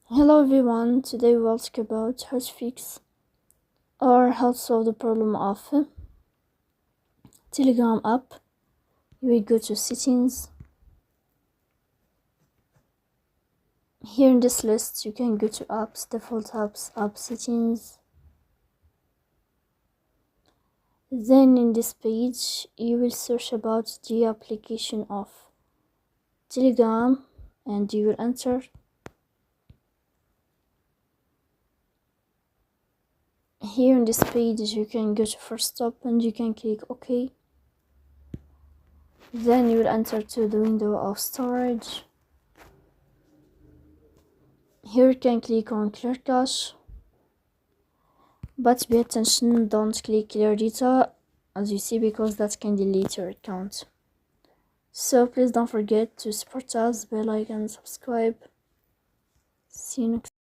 Hello everyone, today we'll talk about how to fix or how to solve the problem of Telegram app. You will go to settings. Here in this list you can go to apps, default apps, app settings. Then in this page you will search about the application of Telegram and you will enter. Here in this page you can go to first stop and you can click OK. Then you will enter to the window of storage. Here you can click on clear cache, but pay attention, don't click clear data as you see, because that can delete your account. So please don't forget to support us by like and subscribe. See you next time.